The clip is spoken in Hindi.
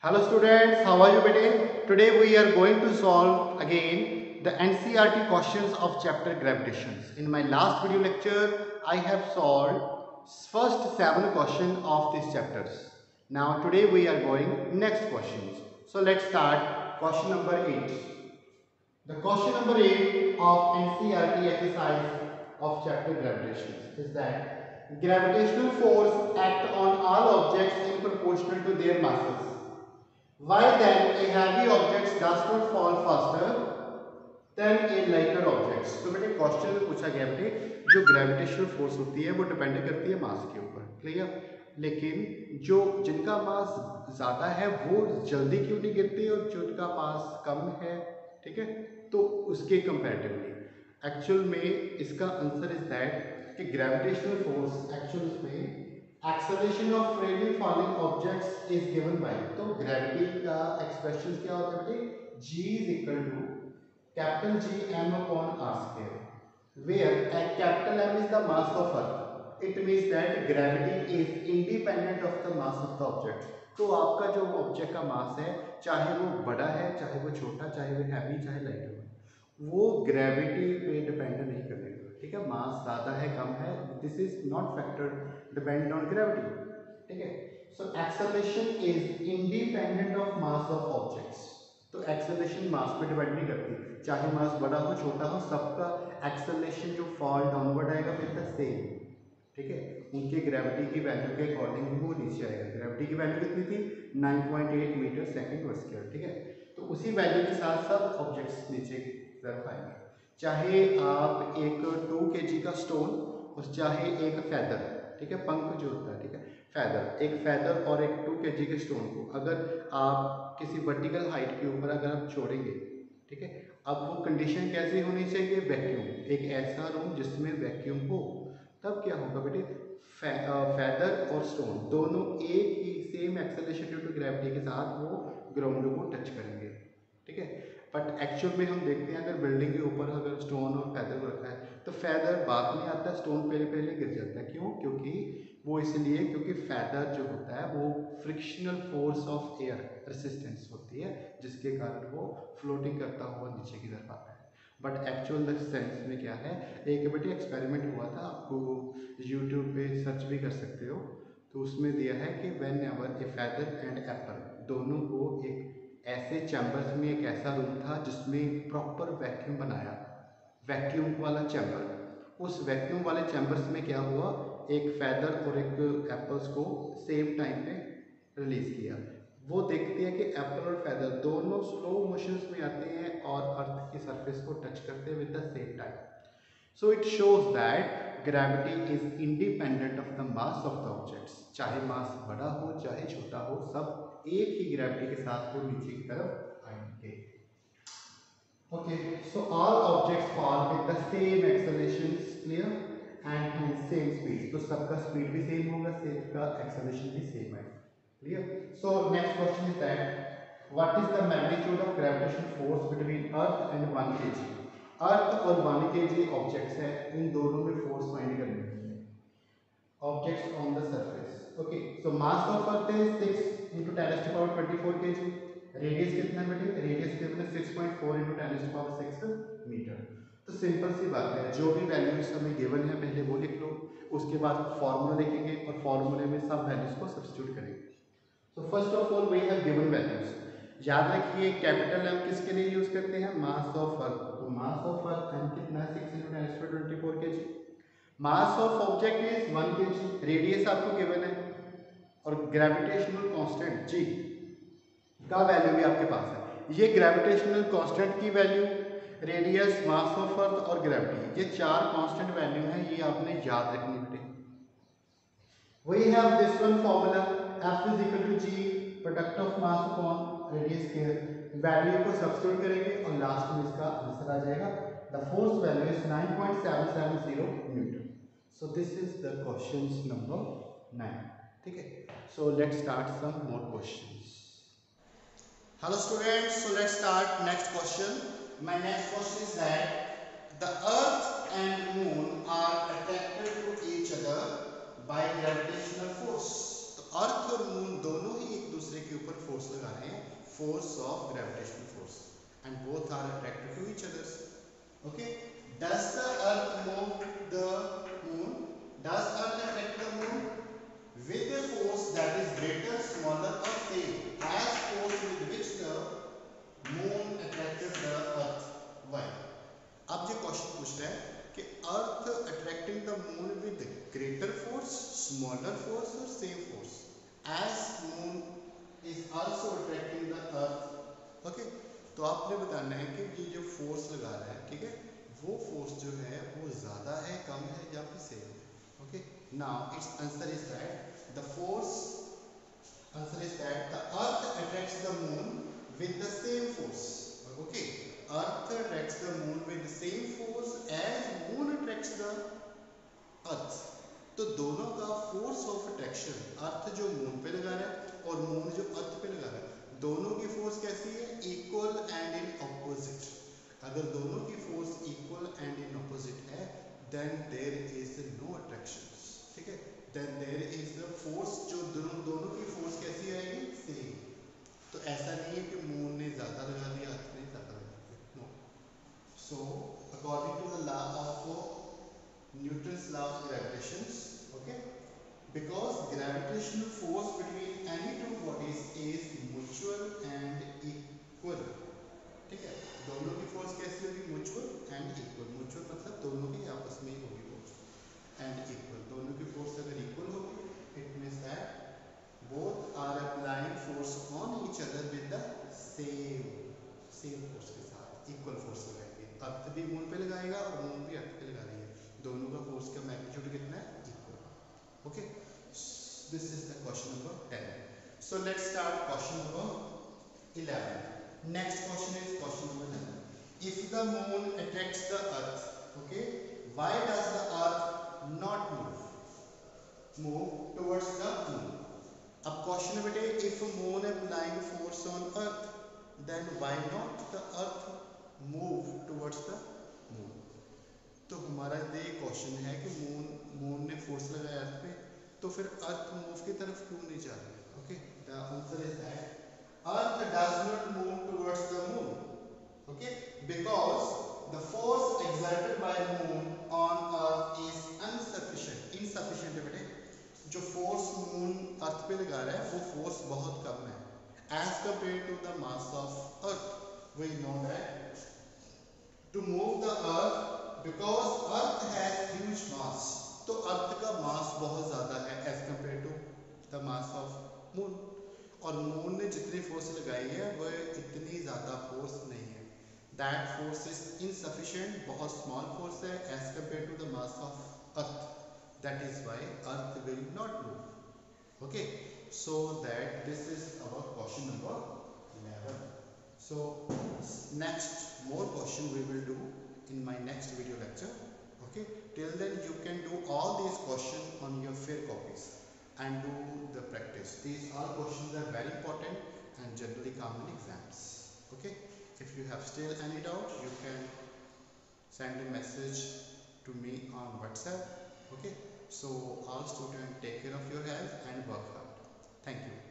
Hello students, how are you today? Today we are going to solve again the NCERT questions of chapter gravitations. In my last video lecture, I have solved first 7 questions of these chapters. Now today we are going next questions. So let's start question number 8. The question number 8 of NCERT exercise of chapter gravitations is that gravitational force act on all objects in proportion to their masses. Why then a heavy object does not fall faster than a lighter object? तो बेटे क्वेश्चन में पूछा गया बेटे जो ग्रेविटेशनल फोर्स होती है वो डिपेंड करती है मास के ऊपर, क्लियर। लेकिन जो जिनका मास ज़्यादा है वो जल्दी क्यों नहीं गिरते और जिनका मास कम है, ठीक है, तो उसके कंपैरेटिवली एक्चुअल में इसका आंसर इज दैट कि ग्रेविटेशनल फोर्स एक्चुअल में acceleration of freely falling objects is given by, तो ग्रेविटी का एक्सप्रेशन क्या होता है बेटे, g is equal to capital G m upon r square, where capital M is the mass of earth. It means that gravity is independent of the mass of the object. तो आपका जो ऑब्जेक्ट का मास है, चाहे वो बड़ा है, चाहे वो छोटा, चाहे वो हैवी, चाहे लाइट हो, वो ग्रेविटी पे डिपेंड नहीं करेगा, ठीक है। मास ज़्यादा है कम है, this is not factor depend on gravity, ठीक है। So acceleration is independent of mass of objects. तो एक्सेलरेशन मास पे डिपेंड नहीं करती, चाहे मास बड़ा हो छोटा हो, सबका एक्सेलरेशन जो फॉल डाउनवर्ड आएगा विद द सेम, ठीक है। उनके ग्रेविटी की वैल्यू के अकॉर्डिंग ही वो नीचे आएगा। ग्रेविटी की वैल्यू कितनी थी, 9.8 मीटर सेकेंड पर स्क्वायर, ठीक है। तो उसी वैल्यू के साथ सब ऑब्जेक्ट्स नीचे की तरफ आएंगे, चाहे आप एक 2 kg का स्टोन और चाहे एक फैदर, ठीक है, पंख जो होता है, ठीक है, फैदर, एक फैदर और एक 2 kg के स्टोन को अगर आप किसी वर्टिकल हाइट के ऊपर अगर आप छोड़ेंगे, ठीक है, अब वो कंडीशन कैसी होनी चाहिए, वैक्यूम, एक ऐसा रूम जिसमें वैक्यूम हो, तब क्या होगा बेटे, फैदर और स्टोन दोनों एक ही same acceleration due to gravity के साथ वो ग्राउंड को टच करेंगे, ठीक है। बट एक्चुअल में हम देखते हैं अगर बिल्डिंग के ऊपर अगर स्टोन और फैदर को रखा है तो फैदर बाद में आता है, स्टोन पहले पहले गिर जाता है। क्यों? क्योंकि वो इसलिए क्योंकि फैदर जो होता है वो frictional force of air resistance होती है, जिसके कारण वो फ्लोटिंग करता हुआ नीचे की तरफ आता है। बट एक्चुअल सेंस में क्या है, एक बेटे एक्सपेरिमेंट हुआ था, आपको यूट्यूब पे सर्च भी कर सकते हो, तो उसमें दिया है कि when ever A feather and Apple दोनों को एक ऐसे चैम्बर्स में, एक ऐसा रूम था जिसमें प्रॉपर वैक्यूम बनाया, वैक्यूम वाला चैम्बर। उस वैक्यूम वाले चैम्बर्स में क्या हुआ, एक फैदर और एक एप्पल्स को सेम टाइम पे रिलीज किया। वो देखते हैं कि एप्पल और फैदर दोनों स्लो मोशंस में आते हैं और अर्थ की सरफेस को टच करते हैं with the same time. So it shows that gravity is independent of the mass of the objects. चाहे मास बड़ा हो चाहे छोटा हो, सब एक ही ग्रेविटी के साथ वो नीचे की तरफ आएंगे। Okay, so all objects fall with the same accelerations, clear, and same speed. तो सबका स्पीड भी सेम होगा, सबका एक्सेलरेशन भी सेम है, clear. So next question is that what is the magnitude of gravitational force between earth and 1 kg। अर्थ और 1 kg ऑब्जेक्ट्स है, इन दोनों में फोर्स फाइंड करनी है, objects on the surface. Okay, so mass of earth is 6 into 10⁻24 kg। Radius कितना है बेटे, रेडियस गिवन है 6.4 into 10⁻6 मीटर। तो सिंपल सी बात है, जो भी वैल्यूज हमें गिवन है पहले वो लिख लो, उसके बाद फॉर्मूला लिखेंगे और फॉर्मूले में सब वैल्यूज को सब्स्टिट्यूट करेंगे। तो first of all we have given values. याद रखिए कैपिटल एम किसके लिए यूज करते हैं, मास ऑफ अर्थ। तो मास ऑफ अर्थ एम कितना है, 6 into 10⁻24 kg। Mass of object is 1 kg, radius आपको गिवन है, और ग्रेविटेशनल कांस्टेंट जी का वैल्यू भी आपके पास है। ये ग्रेविटेशनल कांस्टेंट की वैल्यू, रेडियस, मास ऑफ अर्थ और ग्रेविटी, ये चार कांस्टेंट वैल्यू हैं, ये आपने याद रखनी बेटे। We have this one formula, F is equal to G product of mass upon radius square. Value को सब्स्टिट्यूट करेंगे और लास्ट में इसका आंसर आ जाएगा। The force value is 9.770 newton. So this is the question number 9, ठीक है। So let's start some more questions. Hello students, so let's start next question. My next question is that the earth and moon are attracted to each other by gravitational force. तो अर्थ और मून दोनों ही एक दूसरे के ऊपर फोर्स लगा force of gravitational force, and both are attracted to each other. Okay, does the earth move the moon? Does earth attract the moon with a force that is greater, smaller or same as force with which the moon attracted the earth? Why? अब जो क्वेश्चन पूछ रहा है कि earth attracting the moon with greater force, smaller force और same force as moon is also attracting the earth. Okay, तो आपने बताना है कि ये जो फोर्स लगा रहा है, ठीक है, वो फोर्स जो है वो ज़्यादा है, कम है या फिर सेम है। Okay, now it's answer is that the force, answer is that the earth attracts the moon with the same force. Okay, earth attracts the moon with the same force as moon attracts the earth. तो दोनों का फोर्स ऑफ अट्रैक्शन, अर्थ जो मून पे लगा रहा है और मून जो अर्थ पे लगा रहा है, दोनों की फोर्स कैसी है? Equal and in opposite. अगर दोनों की force equal and in opposite है, then there is no attraction. ठीक है, then there is the force, जो दोनों की फोर्स कैसी आएगी? सेम। तो ऐसा नहीं है कि मून ने ज़्यादा लगा दिया, अर्थ ने ज़्यादा लगा दिया, no. So according to the law of Newton's law of gravitation, okay, because gravitational force between any two bodies is mutual and equal. ठीक है, दोनों की फोर्स कैसी होगी? Mutual and equal. म्यूचुअल मतलब दोनों की आपस में ही होगी फोर्स, एंड इक्वल, दोनों की फोर्स अगर इक्वल होगी, it means that both are applying force on each other with the same force के साथ इक्वल फोर्स लगाएंगे। अर्थ भी मून पे लगाएगा और मून भी अर्थ पे लगा रही है, दोनों का फोर्स का मैग्नीट्यूड कितना है? Equal. Okay, this is the question number 10। So let's start question number 11। Next question is question number 11। If the moon attracts the earth, okay, why does the earth not move towards the moon? अब क्वेश्चन है बेटे, if moon applying force on earth, then why not the earth move towards the moon? तो हमारा ये क्वेश्चन है कि मून ने फोर्स लगाया अर्थ पे, तो फिर अर्थ मूव की तरफ क्यों नहीं जा रही? Okay, the answer is that earth does not move towards the moon, okay, because the force exerted by moon on earth is insufficient. Insufficient है बेटे, जो फोर्स मून अर्थ पे लगा रहा है वो फोर्स बहुत कम है as compare to the mass of earth. We know that to move the earth, because earth has huge mass, तो अर्थ का मास बहुत ज़्यादा है as compare to the mass of moon, और मून ने जितनी फोर्स लगाई है वह इतनी ज़्यादा फोर्स नहीं है। दैट फोर्स इज इनसफिशिएंट, बहुत स्मॉल फोर्स है as compare to the mass of earth. That is why earth will not move. Okay, so that this is our question number 11. So next more question we will do in my next video lecture. Okay, till then you can do all these questions on your fair copies and do the practice. These all questions are very important and generally come in exams. Okay, if you have still any doubt, you can send a message to me on WhatsApp. Okay, so all students take care of your health and work hard. Thank you.